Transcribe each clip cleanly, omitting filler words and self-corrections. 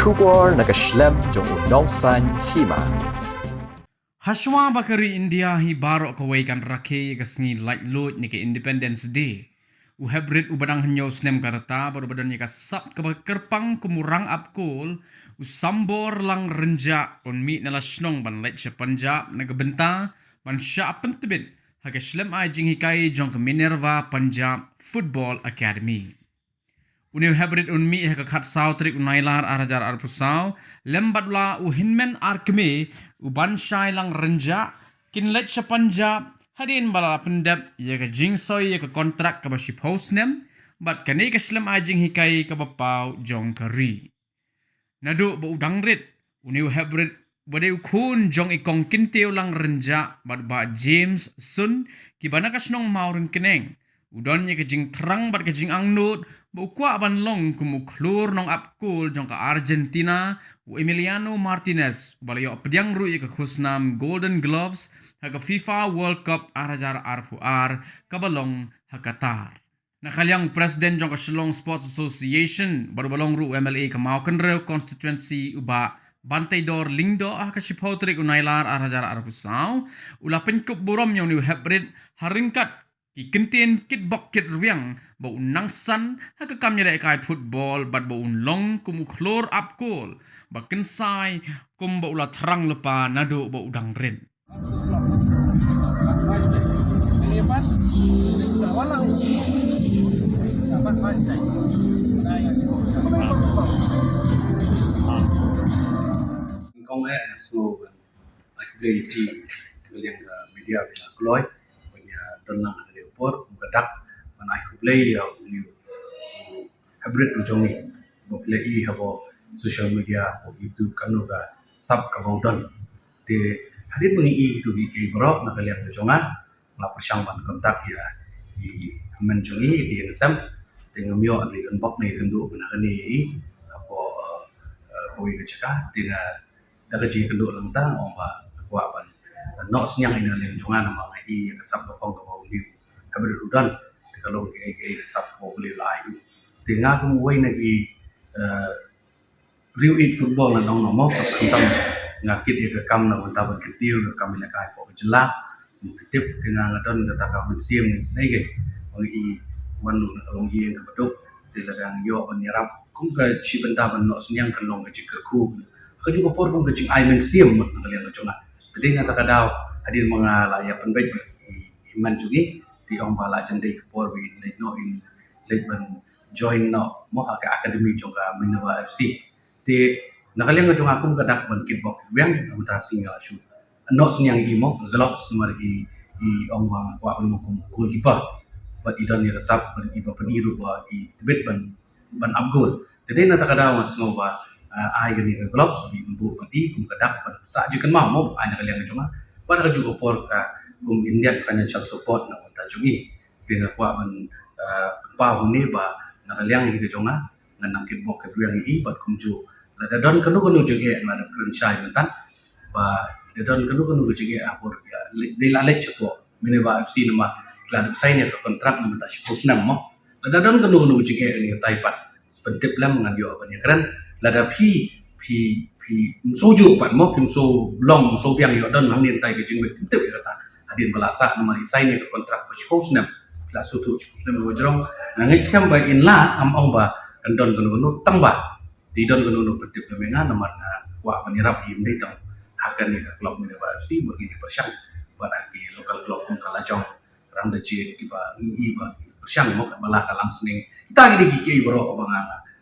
Shubor nakaslem jong unongsan hima. Hashwa bakari India hi baro kawai kan rakhe kasngi light load ni ke Independence Day. U hybrid u badang hanyo snem karata baru badan ni ka sap ka kerpang kumurang apkol u sambor lang renja on mi nala snong ban light sa Punjab nagbenta ban sya pentebit ha ka slem ai jing hikai jong ka Minerva Punjab Football Academy. Uniu hybrid unmi ha khat saw trik unailar arajar arpusau lembatla u hinmen arkme u banshai lang renja kinlet sa Punjab hadin bala pendap ya ka jingsoy ya ka kontrak ka baship hostnem bat kani ka slam ajing hikai ka bapau jong kari nadu ba udang rit uniu hybrid bade kun jong ikong kinteu lang renja bat ba James Sun kibana ka snong maurun keneng udon ye kejing terang bat kejing angnut bu kwa ban long kumu klur nong apkul jong ka Argentina u Emiliano Martinez balayo pediang ru ye ka khusnam Golden Gloves ha ka FIFA World Cup arajar arfuar kabalong ha Qatar nakalyang president jong ka Shillong Sports Association baru balong ru MLA ka Maukenre constituency uba Bantai dor lingdo ka shipotrik unailar arajar arfusau ulapin kup burom yang ni hybrid haringkat ki kentien kit bok kit riang ba unang san ha ka kamnya dai kai football bat ba unlong kum klor up goal ba kensai kum ba ula terang lepa nado ba udang ren công nghệ số gây thì liền media là lối và nhà đơn là đều post một đặc và này không lấy nhiều hybrid của chúng mình một lấy hay social media của YouTube kanu ga sub ka bawdan te hadit mengi itu di kibrok na kalian của chúng là persamaan kontak ya di men jungi di ensam dengan mio ni kan bok ni kan du na kani apa koi ke cakap dengan daga ji kendo lang ta omba kwa ban no senyang ina len junga na ma i sap ko kong ko ni haber rudan te kalong ke sap ko beli lai te nga ko wai na ki real it football na nong no mo ka kham nga kit e ka kam na ta ban kitiu ka kam na kai ko jela mu tip te nga ngadon ka ka man siem ni snai ke ong i wan nu kalong yen ka baduk te la gang yo ban yarap kum ka chi ban ta ban no senyang kalong ka ji ka khu kerja kopor pun kerja aimen siam kalian cuma jadi ngata kadau hadir mengalah ya penbaik iman juga di orang bala jendai kopor bi no in ban join no mo ka akademi juga Minerva FC di nakalian ngajung aku kadak ban kickbox yang mutasi ngasu no senyang imo gelok semar i orang bang kwa ban mukul kipa bat idon ni resap ban iba peniru ba i tibet ban abgol jadi ngata kadau mas ngoba ai gani ka gloves di bu pati kum kadak sa je kan mau ana kalian cuma pada juga por ka kum Indian financial support na ta jungi dengan kwa ban pa huni ba na kalian hi cuma nang kit bok ke yang i bat kum ju la da don kanu juge na da kran shai mentan ba da don kanu juge a por ya de la leche po Minerva FC nama klub sign ya kontrak na ta shipus nam mo la da don kanu juge ni taipat sepentip lam ngadio apa ni keren lada pi soju pan mo pim so long so biang yo don hang nin tai ke jingwe tip kata hadin balasa nama sign ni kontrak pa suppose nam la sutu suppose nam wajrong na ngai skam ba in la am ong ba don gono tang ba ti don gono petip menga nama na wa panirap im dei tang akan ni klub Minerva FC begini persyang pada ki lokal klub pun kala jong rang de ji ki ba ni ba persyang mo ka bala kalang sening kita gidi ki bro bang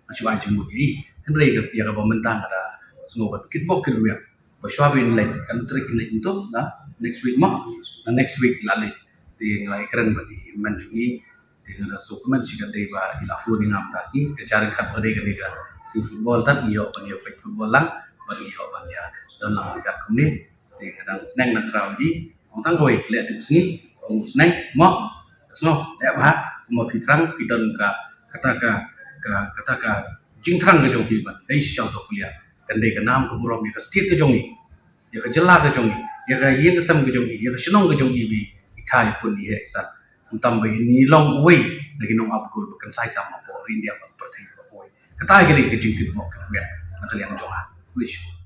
masih aja mo i Henry ke pihak pemerintah ada semua kickbox kedua. Bersyawarin lagi kan terakhir itu nah next week mah nah next week lalu di ngelai keren bagi menjungi dengan dokumen jika dia bah ilafu ni ngamtasi kejaran kat pada mereka si football tan iyo bagi play football lang bagi iyo bagi dan lang kat kuni di kadang senang nak crowd di orang tang koi lihat tu sini orang senang mah semua lihat bah mau fitrang pidon kata jing terang ke jong ban dai si chau to kulia kan dai ka nam ko burom ya ka stit ke jong ni ya ka jela ke jong ni ya ka yin ka sam ke jong ni ya ka shnong ke jong ni bi ikai pun ni he sa tam bai ni long way lagi nong up ko kan sai tam po India ba perthai ko ka tai ke jing kit mo ka ya nakaliang jonga. Ulish.